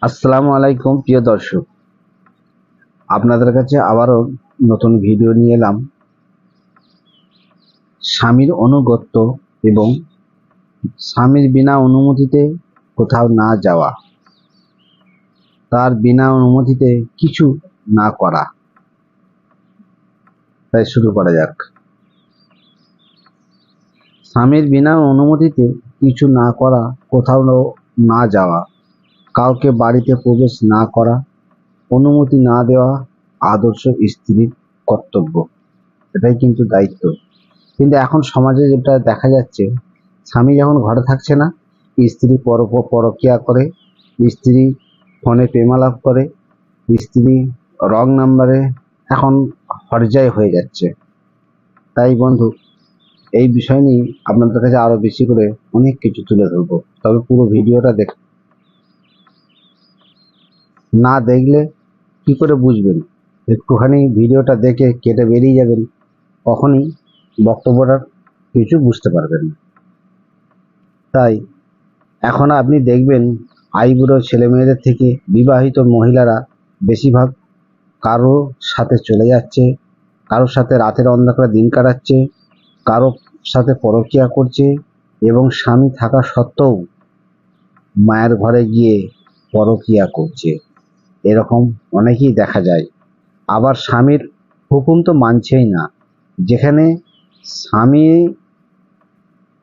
আসসালামু আলাইকুম প্রিয় দর্শক, আপনাদের কাছে আবারও নতুন ভিডিও নিয়ে এলাম। স্বামীর অনুগত্য এবং স্বামীর বিনা অনুমতিতে কোথাও না যাওয়া, তার বিনা অনুমতিতে কিছু না করা। তাই শুরু করা যাক। স্বামীর বিনা অনুমতিতে কিছু না করা, কোথাও না যাওয়া, কাউকে বাড়িতে প্রবেশ না করা, অনুমতি না দেওয়া আদর্শ স্ত্রীর কর্তব্য। এটাই কিন্তু দায়িত্ব। কিন্তু এখন সমাজে যেটা দেখা যাচ্ছে, স্বামী যখন ঘরে থাকছে না, স্ত্রী পরকীয়া করে, স্ত্রী ফোনে প্রেমালাপ করে, স্ত্রী রং নাম্বারে এখন হরজাই হয়ে যাচ্ছে। তাই বন্ধু, এই বিষয় নিয়ে আপনাদের কাছে আরো বেশি করে অনেক কিছু তুলে ধরবো। তবে পুরো ভিডিওটা না দেখলে কি করে বুঝবেন? একটুখানি ভিডিওটা দেখে কেটে বেরিয়ে যাবেন, কখনই বক্তব্যটা কিছু বুঝতে পারবেন না। তাই এখন আপনি দেখবেন, আইবুড়ো ছেলে মেয়েদের থেকে বিবাহিত মহিলারা বেশিরভাগ কারো সাথে চলে যাচ্ছে, কারোর সাথে রাতের অন্ধকারে দিন কাটাচ্ছে, কারোর সাথে পরকীয়া করছে, এবং স্বামী থাকা সত্ত্বেও মায়ের ঘরে গিয়ে পরকীয়া করছে। এরকম অনেকেই দেখা যায়। আবার স্বামীর হুকুম তো মানছেই না। যেখানে স্বামী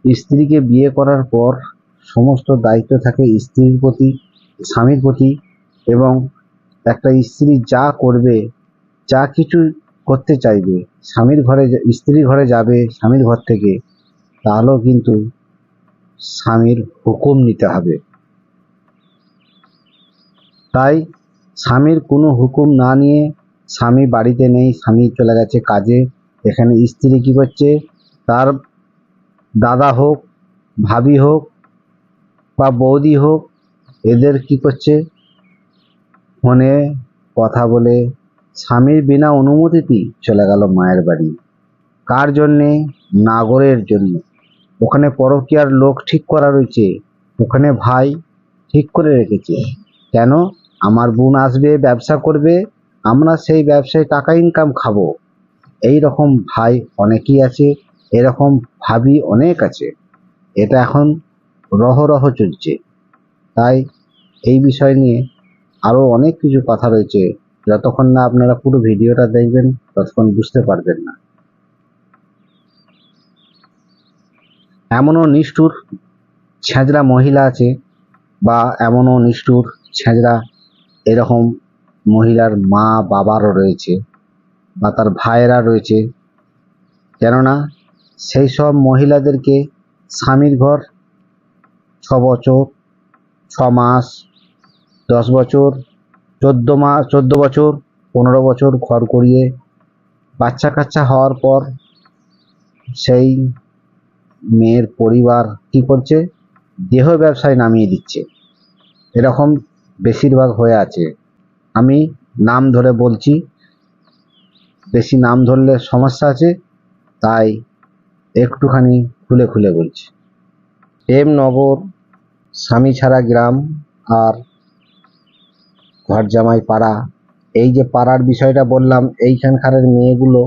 স্ত্রীকে বিয়ে করার পর সমস্ত দায়িত্ব থাকে স্ত্রীর প্রতি, স্বামীর প্রতি, এবং একটা স্ত্রী যা করবে, যা কিছু করতে চাইবে, স্বামীর ঘরে স্ত্রীর ঘরে যাবে স্বামীর ঘর থেকে, তাহলেও কিন্তু স্বামীর হুকুম নিতে হবে। তাই স্বামীর কোনো হুকুম না নিয়ে, স্বামী বাড়িতে নেই, স্বামী চলে গেছে কাজে, এখানে স্ত্রী কি করছে, তার দাদা হোক, ভাবি হোক বা বৌদি হোক, এদের কি করছে, ফোনে কথা বলে স্বামীর বিনা অনুমতিতেই চলে গেল মায়ের বাড়ি। কার জন্যে? নাগরের জন্য। ওখানে পরকীয়ার লোক ঠিক করা রয়েছে, ওখানে ভাই ঠিক করে রেখেছে। কেন? আমার বোন আসবে, ব্যবসা করবে, আমরা সেই ব্যবসায় টাকা ইনকাম খাবো। এই রকম ভাই অনেকেই আছে, এরকম ভাবি অনেক আছে। এটা এখন রহ চলছে। তাই এই বিষয় নিয়ে আরো অনেক কিছু কথা রয়েছে, যতক্ষণ না আপনারা পুরো ভিডিওটা দেখবেন ততক্ষণ বুঝতে পারবেন না। এমনও নিষ্ঠুর ছেঁচড়া মহিলা আছে, বা এমনও নিষ্ঠুর ছেঁচড়া এরকম মহিলার মা বাবারও রয়েছে, বা তার ভাইয়েরা রয়েছে। কেননা সেই সব মহিলাদেরকে স্বামীর ঘর 6 বছর, 6 মাস, 10 বছর, 14 মাস, 14 বছর, 15 বছর ঘর করিয়ে বাচ্চা কাচ্চা হওয়ার পর সেই মেয়ের পরিবার কি করছে, দেহ ব্যবসায় নামিয়ে দিচ্ছে। এরকম বেশিরভাগ হয়ে আছে। আমি নাম ধরে বলছি, বেশি নাম ধরলে সমস্যা আছে, তাই একটুখানি খুলে খুলে বলছি। প্রেমনগর, স্বামী ছাড়া গ্রাম, আর ঘর জামাই পাড়া, এই যে পাড়ার বিষয়টা বললাম, এইখানকার মেয়েগুলো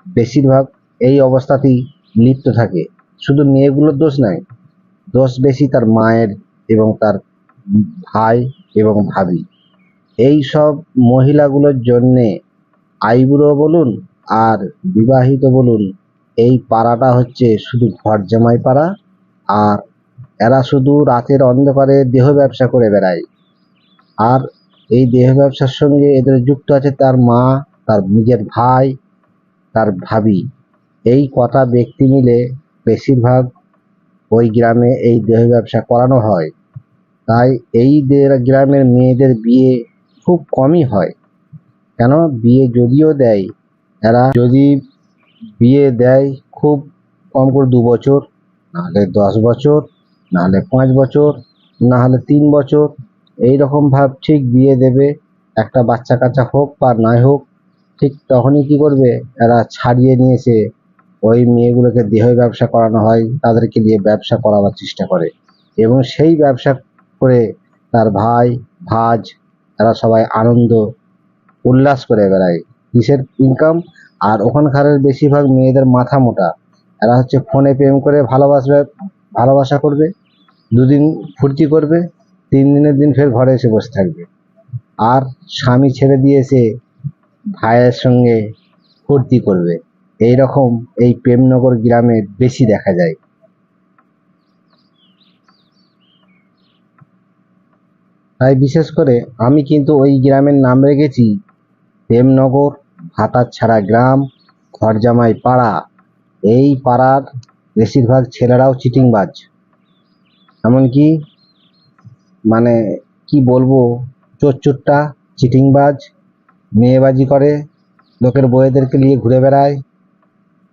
বেশিরভাগ এই অবস্থাতেই লিপ্ত থাকে। শুধু মেয়েগুলোর দোষ নাই, দোষ বেশি তার মায়ের এবং তার ভাই এবং ভাবি। এই সব মহিলাগুলোর জন্যে আইবুড়ো বলুন আর বিবাহিত বলুন, এই পাড়াটা হচ্ছে শুধু ঘর জামাই পাড়া। আর এরা শুধু রাতের অন্ধকারে দেহ ব্যবসা করে বেড়ায়। আর এই দেহ ব্যবসার সঙ্গে এদের যুক্ত আছে তার মা, তার নিজের ভাই, তার ভাবি। এই কটা ব্যক্তি মিলে বেশিরভাগ ওই গ্রামে এই দেহ ব্যবসা করানো হয়। তাই এই গ্রামের মেয়েদের বিয়ে খুব কমই হয়। কেন? বিয়ে যদিও দেয়, এরা যদি বিয়ে দেয় খুব কম করে 2 বছর, নাহলে 10 বছর, নাহলে 5 বছর, নাহলে 3 বছর, এইরকম ভাব ঠিক বিয়ে দেবে। একটা বাচ্চা কাচ্চা হোক বা নাই হোক, ঠিক তখনই কি করবে, এরা ছাড়িয়ে নিয়ে এসে ওই মেয়েগুলোকে দেহ ব্যবসা করানো হয়, তাদেরকে দিয়ে ব্যবসা করাবার চেষ্টা করে, এবং সেই ব্যবসা করে তার ভাই, ভাজ, এরা সবাই আনন্দ উল্লাস করে বেড়ায়। কিসের ইনকাম? আর ওখানকার বেশিরভাগ মেয়েদের মাথা মোটা। এরা হচ্ছে ফোনে প্রেম করে ভালোবাসা করবে, দুদিন ফুর্তি করবে, 3 দিনের দিন ফের ঘরে এসে বসে থাকবে। আর স্বামী ছেড়ে দিয়ে এসে ভাইয়ের সঙ্গে ফুর্তি করবে। এই রকম এই প্রেমনগর গ্রামে বেশি দেখা যায়। তাই বিশেষ করে আমি কিন্তু ওই গ্রামের নাম রেখেছি প্রেমনগর ভাতারছাড়া গ্রাম, ঘরজামাই পাড়া। এই পাড়ার বেশিরভাগ ছেলেরাও চিটিংবাজ। এমনকি মানে কি বলবো, চোরচুট্টা, চিটিংবাজ, মেয়েবাজি করে, লোকের বউয়েদেরকে নিয়ে ঘুরে বেড়ায়।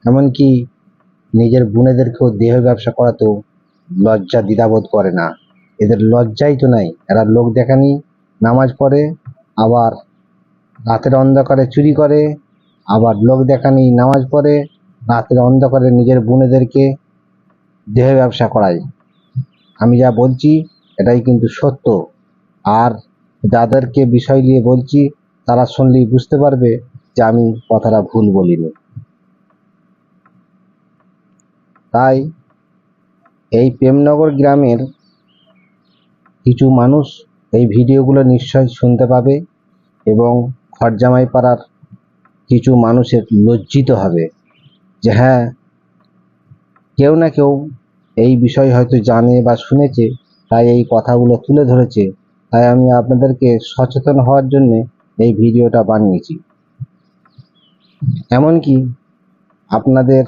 এমনকি নিজের বোনেদেরকেও দেহ ব্যবসা করাতেও লজ্জা দ্বিধাবোধ করে না। এদের লজ্জাই তো নাই। এরা লোক দেখানি নামাজ পড়ে, আবার রাতের অন্ধকারে চুরি করে, আবার লোক দেখানি নামাজ পড়ে, রাতের অন্ধকারে নিজের বোনেদেরকে দেহ ব্যবসা করায়। আমি যা বলছি এটাই কিন্তু সত্য। আর যাদেরকে বিষয় নিয়ে বলছি তারা শুনলেই বুঝতে পারবে যে আমি কথাটা ভুল বলিনি। তাই এই প্রেমনগর গ্রামের কিছু মানুষ এই ভিডিওগুলো নিশ্চয় শুনতে পাবে এবং ঘরজামাই পাড়ার কিছু মানুষের লজ্জিত হবে যে হ্যাঁ, কেউ না কেউ এই বিষয় হয়তো জানে বা শুনেছে, তাই এই কথাগুলো তুলে ধরেছে। তাই আমি আপনাদেরকে সচেতন হওয়ার জন্য এই ভিডিওটা বানিয়েছি। এমনকি আপনাদের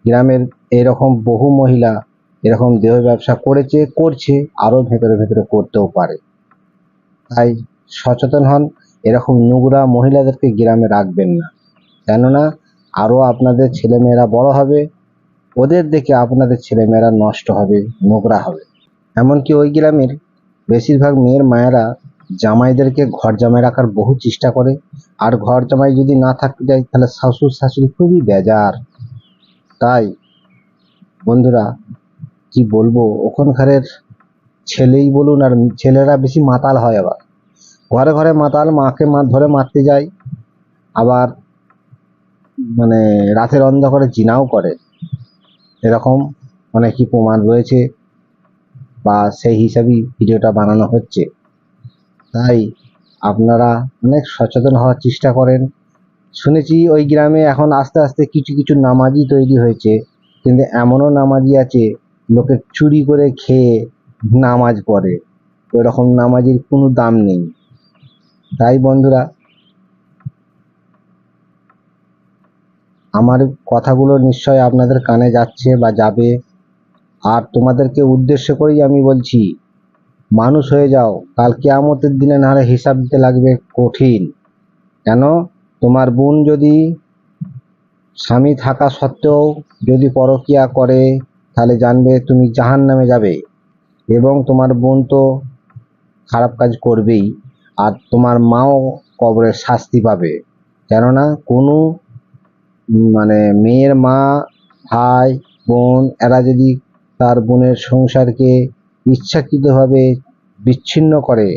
গ্রামের এরকম বহু মহিলা এরকম দেহ ব্যবসা করেছে, করছে, আরও ভেতরে ভেতরে করতেও পারে। তাই সচেতন হন, এরকম নোংরা মহিলাদেরকে গ্রামে রাখবেন না। কেননা আরও আপনাদের ছেলেমেয়েরা বড় হবে, ওদের দেখে আপনাদের ছেলেমেয়েরা নষ্ট হবে, নোংরা হবে। এমনকি ওই গ্রামের বেশিরভাগ মেয়ের মায়েরা জামাইদেরকে ঘর জামাই রাখার বহু চেষ্টা করে। আর ঘর জামাই যদি না থাকতে যায় তাহলে শ্বশুর শাশুড়ি খুবই বেজার। তাই বন্ধুরা কি বলবো, ওখানকারের ছেলেই বলুন আর ছেলেরা বেশি মাতাল হয়। আবার ঘরে ঘরে মাতাল, মাকে ধরে মারতে যায়। আবার মানে রাতের অন্ধকারে জিনাও করে। এরকম অনেকই প্রমাণ রয়েছে বা সেই হিসাবেই ভিডিওটা বানানো হচ্ছে। তাই আপনারা অনেক সচেতন হওয়ার চেষ্টা করেন। শুনেছি ওই গ্রামে এখন আস্তে আস্তে কিছু কিছু নামাজি তৈরি হয়েছে, কিন্তু এমনও নামাজি আছে লোকে চুরি করে খেয়ে নামাজ পড়ে। ওই রকম নামাজির কোনো দাম নেই। তাই বন্ধুরা, আমার কথাগুলো নিশ্চয় আপনাদের কানে যাচ্ছে বা যাবে। আর তোমাদেরকে উদ্দেশ্য করেই আমি বলছি, মানুষ হয়ে যাও, কাল কিয়ামতের দিনে নাহলে হিসাব দিতে লাগবে কঠিন। কেন? তোমার বোন যদি স্বামী থাকা সত্ত্বেও যদি পরকিয়া করে, তাহলে জানবে তুমি জাহান্নামে যাবে। এবং তোমার বোন তো খারাপ কাজ করবেই, আর তোমার মাও কবরের শাস্তি পাবে। কেননা কোনো মেয়ের মা, ভাই, বোন এরা যদি তার বোনের সংসারকে ইচ্ছাকৃতভাবে বিচ্ছিন্ন করে,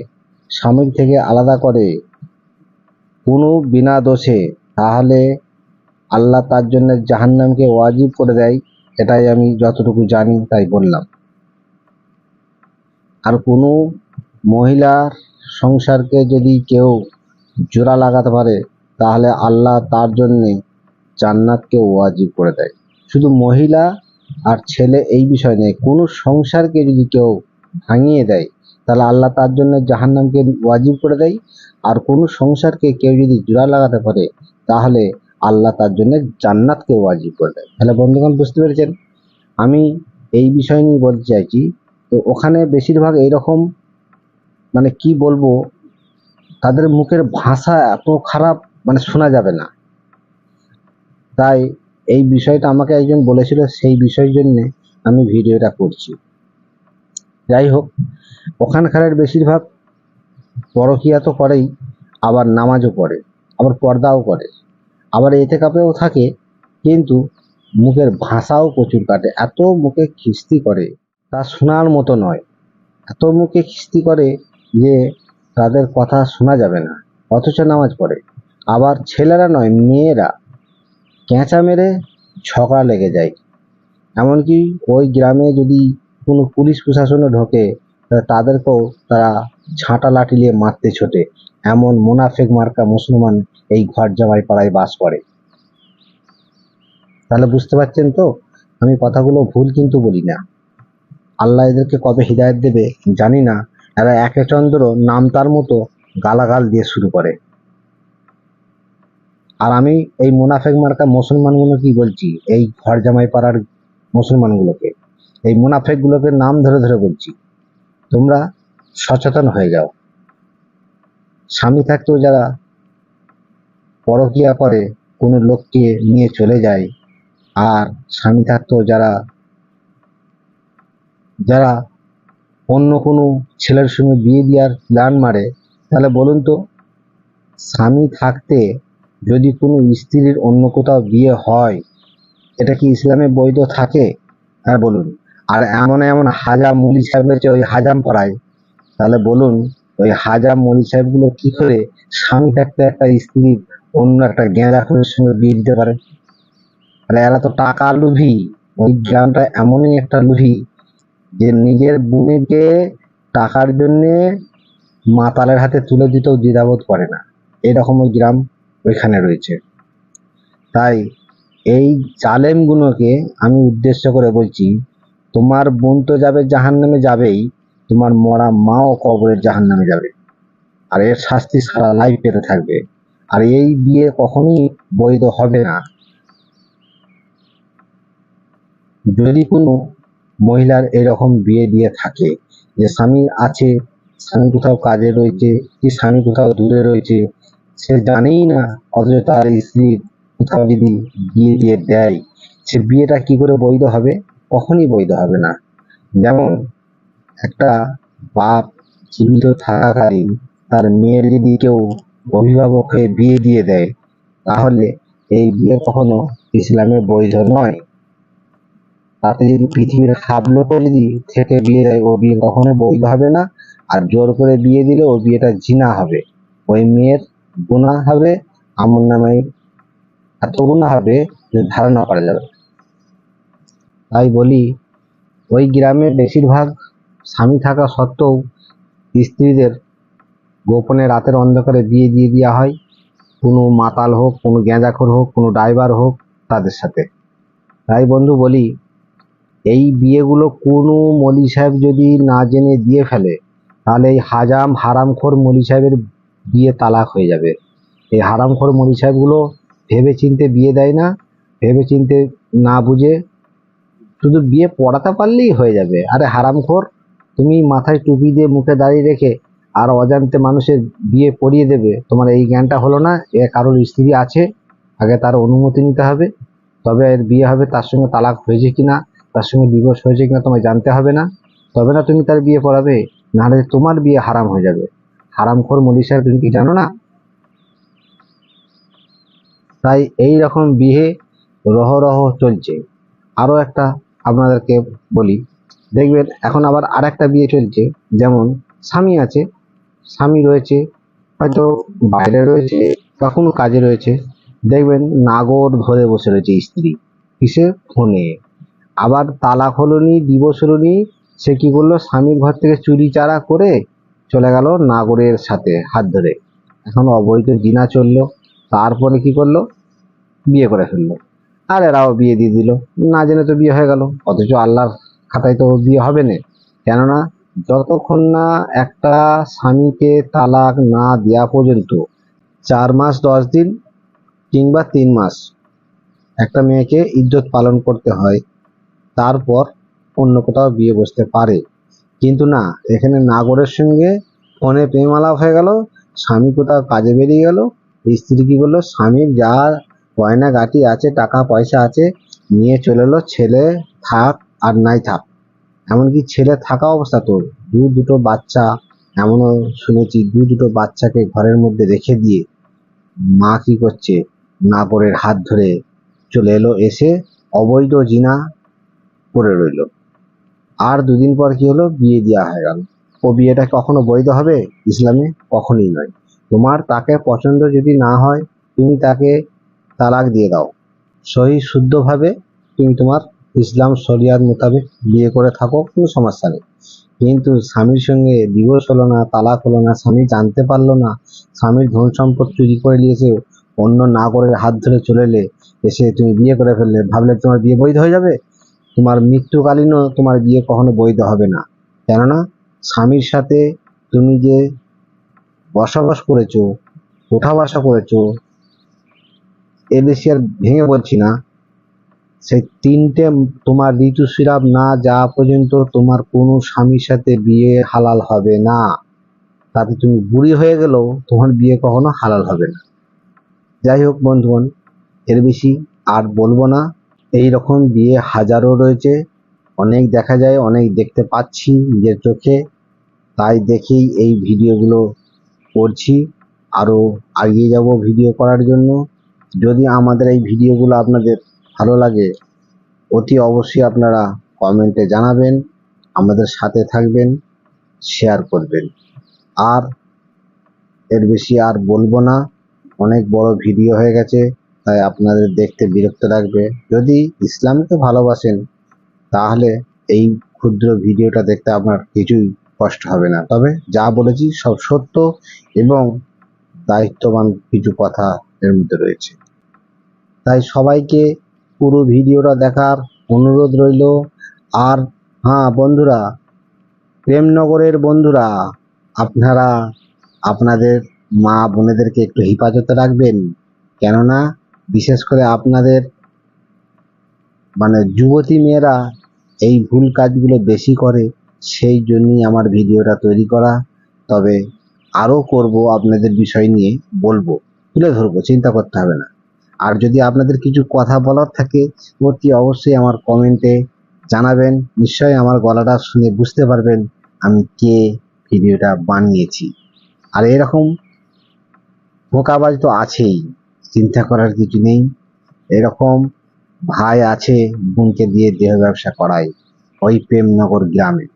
স্বামীর থেকে আলাদা করে কোনো বিনা দোষে, তাহলে আল্লাহ তার জন্য জাহান্নামকে ওয়াজিব করে দেয়। এটাই আমি যতটুকু জানি তাই বললাম। আর কোনো মহিলার সংসারকে যদি কেউ জোড়া লাগাতে পারে, তাহলে আল্লাহ তার জন্যে জান্নাতকে ওয়াজিব করে দেয়। শুধু মহিলা আর ছেলে এই বিষয় নেই, কোনো সংসারকে যদি কেউ ভাঙিয়ে দেয় তাহলে আল্লাহ তার জন্য জাহান্নামকে ওয়াজিব করে দেয়। আর কোনো সংসারকে কেউ যদি জোড়া লাগাতে পারে তাহলে আল্লাহ তার জন্য জান্নাতকে ওয়াজিব করে দেয়। তাহলে বন্ধুগণ বুঝতে পেরেছেন আমি এই বিষয় নিয়ে বলতে চাইছি। তো ওখানে বেশিরভাগ এইরকম কি বলবো, তাদের মুখের ভাষা এত খারাপ, শোনা যাবে না। তাই এই বিষয়টা আমাকে একজন বলেছিল, সেই বিষয়ের জন্যে আমি ভিডিওটা করছি। যাই হোক, ওখানকার বেশিরভাগ পরকিয়া তো করেই, আবার নামাজও পড়ে, আবার পর্দাও করে, আবার এতেকাপেও থাকে, কিন্তু মুখের ভাষাও প্রচুর কাটে। এত মুখে খিস্তি করে তা শোনার মতো নয়। এত মুখে খিস্তি করে যে তাদের কথা শোনা যাবে না, অথচ নামাজ পড়ে। আবার ছেলেরা নয়, মেয়েরা ক্যাঁচা মেরে ঝগড়া লেগে যায়। এমনকি ওই গ্রামে যদি কোনো পুলিশ প্রশাসনও ঢোকে, তাদেরকেও তারা ঝাঁটা লাঠি নিয়ে মারতে ছোটে। এমন মোনাফেক মার্কা মুসলমান এই ঘর জামাই পাড়ায় বাস করে। তাহলে বুঝতে পারছেন তো, আমি কথাগুলো ভুল কিন্তু বলি না। আল্লাহ এদেরকে কবে হিদায়ত দেবে জানি না। এরা একে চন্দ্র নাম তার মতো গালাগাল দিয়ে শুরু করে। আর আমি এই মুনাফেক মার্কা মুসলমানগুলো কি বলছি, এই ঘর জামাই পাড়ার মুসলমানগুলোকে, এই মুনাফেক গুলোকে নাম ধরে ধরে বলছি, তোমরা সচেতন হয়ে যাও। স্বামী থাকতেও যারা পরকিয়া করে, কোনো লোককে নিয়ে চলে যায়, আর স্বামী থাকতেও যারা যারা অন্য কোনো ছেলের সঙ্গে বিয়ে দেওয়ার প্ল্যান মারে, তাহলে বলুন তো, স্বামী থাকতে যদি কোনো স্ত্রীর অন্য কোথাও বিয়ে হয়, এটা কি ইসলামে বৈধ থাকে? হ্যাঁ বলুন। আর এমন এমন হাজাম মৌলী সাহেব রয়েছে ওই হাজাম পাড়ায়, তাহলে বলুন ওই হাজাম মৌলী সাহেবগুলো কি করে স্বামী থাকতে একটা স্ত্রীর অন্য একটা গেঁজাখোরের সঙ্গে বিয়ে দিতে পারে? আরে এরা তো টাকার লোভী। ওই গ্রামটা এমনই একটা লোভী যে নিজের বোনকে টাকার জন্যে মাতালের হাতে তুলে দিতেও দ্বিধাবোধ করে না। এরকম ওই গ্রাম ওইখানে রয়েছে। তাই এই জালেমগুলোকে আমি উদ্দেশ্য করে বলছি, তোমার বোন তো যাবে জাহান্নামে, যাবেই, তোমার মরা মাও কবরের জাহান্নামে যাবে, আর এর শাস্তি সারা লাইফ পেতে থাকবে। আর এই বিয়ে কখনোই বৈধ হবে না। যদি কোনো মহিলার এরকম বিয়ে দিয়ে থাকে, যে স্বামী আছে, স্বামী কোথাও কাজে রয়েছে, কি স্বামী কোথাও দূরে রয়েছে, সে জানেই না, অথচ তার স্ত্রী কোথাও যদি বিয়ে দিয়ে দেয়, সে বিয়েটা কি করে বৈধ হবে? কখনই বৈধ হবে না। যেমন একটা বাপ জীবিত থাকাকালীন তার মেয়ের যদি কেউ অভিভাবক হয়ে বিয়ে দিয়ে দেয়, তাহলে এই বিয়ে কখনো ইসলামে বৈধ নয়। তাতে যদি পৃথিবীর সব লোকও যদি থেকে বিয়ে দেয়, ও বিয়ে কখনো বৈধ হবে না। আর জোর করে বিয়ে দিলে ও বিয়েটা জিনা হবে। ওই মেয়ের গুনাহ হবে, আমল নামায় এত গুনাহ হবে যে ধারণা করা যাবে। তাই বলি, ওই গ্রামের বেশিরভাগ স্বামী থাকা সত্ত্বেও স্ত্রীদের গোপনে রাতের অন্ধকারে বিয়ে দিয়ে দেওয়া হয়, কোনো মাতাল হোক, কোনো গেঁজাখোর হোক, কোনো ড্রাইভার হোক, তাদের সাথে। তাই বন্ধু বলি, এই বিয়েগুলো কোনো মৌলী সাহেব যদি না জেনে দিয়ে ফেলে, তাহলে এই হারামখোর মৌলী সাহেবের বিয়ে তালাক হয়ে যাবে। এই হারামখোর মৌলী সাহেবগুলো ভেবে চিনতে বিয়ে দেয় না, ভেবে চিনতে না বুঝে শুধু বিয়ে পড়াতে পারলেই হয়ে যাবে। আরে হারামখোর, তুমি মাথায় টুপি দিয়ে মুখে দাঁড়িয়ে রেখে আর অজান্তে মানুষের বিয়ে পড়িয়ে দেবে, তোমার এই জ্ঞানটা হলো না? এ কারোর স্ত্রী আছে, আগে তার অনুমতি নিতে হবে, তবে এর বিয়ে হবে। তার সঙ্গে তালাক হয়েছে কিনা, তার সঙ্গে ডিভোর্স হয়েছে কিনা তোমায় জানতে হবে না, তবে না তুমি তার বিয়ে পড়াবে, নাহলে তোমার বিয়ে হারাম হয়ে যাবে। হারামখোর মৌলী সাহেব, তুমি কি জানো না? তাই এই রকম বিয়ে রহ রহ চলছে। আরো একটা আপনাদেরকে বলি, দেখবেন এখন আবার আর একটা বিয়ে চলছে। যেমন স্বামী আছে, স্বামী রয়েছে, হয়তো বাইরে রয়েছে বা কোনো কাজে রয়েছে, দেখবেন নাগর ধরে বসে রয়েছে স্ত্রী, কিসে? ফোনে। আবার তালাক হলো নি, ডিভোর্স হলো নি, সে কি করলো, স্বামীর ঘর থেকে চুরি চারা করে চলে গেল নাগরের সাথে হাত ধরে। এখন অবৈধ জিনা চললো, তারপরে কি করলো, বিয়ে করে ফেললো। আর এরাও বিয়ে দিয়ে দিল, না জেনে তো বিয়ে হয়ে গেল, অথচ আল্লাহর খাতায় তো বিয়ে হবে না। কেননা যতক্ষণ না একটা স্বামীকে তালাক না দেওয়া পর্যন্ত 4 মাস 10 দিন কিংবা 3 মাস একটা মেয়েকে ইজ্জত পালন করতে হয়, তারপর অন্য কোথাও বিয়ে বসতে পারে। কিন্তু না, এখানে নাগরের সঙ্গে ফোনে প্রেম আলাপ হয়ে গেল, স্বামী কোথাও কাজে বেরিয়ে গেল, স্ত্রী কি করলো, স্বামীর যা গয়না গাটি আছে, টাকা পয়সা আছে, নিয়ে চলে এলো, ছেলে থাক আর নাই থাক। এমনকি ছেলে থাকা অবস্থা তো দুটো বাচ্চা, এমনও শুনেছি দুটো বাচ্চাকে ঘরের মধ্যে রেখে দিয়ে মা কি করছে, নাগরের হাত ধরে চলে এলো, এসে অবৈধ জিনা করে রইল। আর 2 দিন পর কি হলো, বিয়ে দেওয়া হয়ে গেল। ও বিয়েটা কখনো বৈধ হবে ইসলামে? কখনোই নয়। তোমার তাকে পছন্দ যদি না হয়, তুমি তাকে তালাক দিয়ে দাও। সহি শুদ্ধভাবে তুমি তোমার ইসলাম শরিয়াত মোতাবেক বিয়ে করে থাকো, কোনো সমস্যা নেই। কিন্তু স্বামীর সঙ্গে ডিভোর্স হলো না, তালাক হলো না, স্বামী জানতে পারলো না, স্বামীর ধন সম্পদ চুরি করে নিয়েছে, অন্য নাগরের হাত ধরে চলে এলে, এসে তুমি বিয়ে করে ফেললে, ভাবলে তোমার বিয়ে বৈধ হয়ে যাবে? তোমার মৃত্যুকালীনও তোমার বিয়ে কখনো বৈধ হবে না। কেননা স্বামীর সাথে তুমি যে বসবাস করেছো, ওঠা বসা করেছো, এ বেশি আর ভেঙে বলছি না, সেই ৩টে তোমার ঋতুস্রাব না যাওয়া পর্যন্ত তোমার কোনো স্বামীর সাথে বিয়ে হালাল হবে না। তাতে তুমি বুড়ি হয়ে গেলেও তোমার বিয়ে কখনো হালাল হবে না। যাই হোক বন্ধুগণ, এর বেশি আর বলবো না। এই রকম বিয়ে হাজারো রয়েছে, অনেক দেখা যায়, অনেক দেখতে পাচ্ছি নিজের চোখে। তাই দেখেই এই ভিডিওগুলো করছি, আরও এগিয়ে যাব ভিডিও করার জন্য। যদি আমাদের এই ভিডিওগুলো আপনাদের ভালো লাগে, অতি অবশ্যই আপনারা কমেন্টে জানাবেন, আমাদের সাথে থাকবেন, শেয়ার করবেন। আর এর বেশি আর বলবো না, অনেক বড় ভিডিও হয়ে গেছে, তাই আপনাদের দেখতে বিরক্ত লাগবে। যদি ইসলামকে ভালোবাসেন, তাহলে এই ক্ষুদ্র ভিডিওটা দেখতে আপনার কিছুই কষ্ট হবে না। তবে যা বলেছি সব সত্য এবং দায়িত্ববান কিছু কথা এর মধ্যে রয়েছে। তাই সবাইকে পুরো ভিডিওটা দেখার অনুরোধ রইল। আর হ্যাঁ বন্ধুরা, প্রেমনগরের বন্ধুরা, আপনারা আপনাদের মা বোনেদেরকে একটু হেফাজতে রাখবেন। কেননা বিশেষ করে আপনাদের যুবতী মেয়েরা এই ভুল কাজগুলো বেশি করে, সেই জন্যই আমার ভিডিওটা তৈরি করা। তবে আরও করব, আপনাদের বিষয় নিয়ে বলবো, তুলে ধরবো, চিন্তা করতে হবে না। আর যদি আপনাদের কিছু কথা বলার থাকে, অতি অবশ্যই আমার কমেন্টে জানাবেন। নিশ্চয়ই আমার গলাটা শুনে বুঝতে পারবেন আমি কে, ভিডিওটা বানিয়েছি। আর এরকম ধোঁকাবাজ তো আছেই, চিন্তা করার কিছু নেই। এরকম ভাই আছে বোনকে দিয়ে দেহ ব্যবসা করায় ওই প্রেমনগর গ্রামে।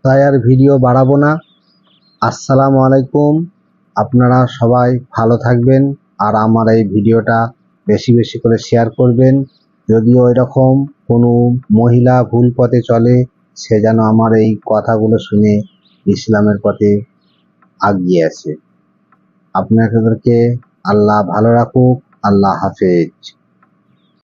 তাই আর ভিডিও বাড়াবো না। আসসালামু আলাইকুম। আপনারা সবাই ভালো থাকবেন, আর আমার এই ভিডিওটা বেশি বেশি করে শেয়ার করবেন। যদিও এরকম কোনো মহিলা ভুল পথে চলে, সে যেন আমার এই কথাগুলো শুনে ইসলামের পথে আগিয়ে আসে। আপনাদেরকে আল্লাহ ভালো রাখুক। আল্লাহ হাফেজ।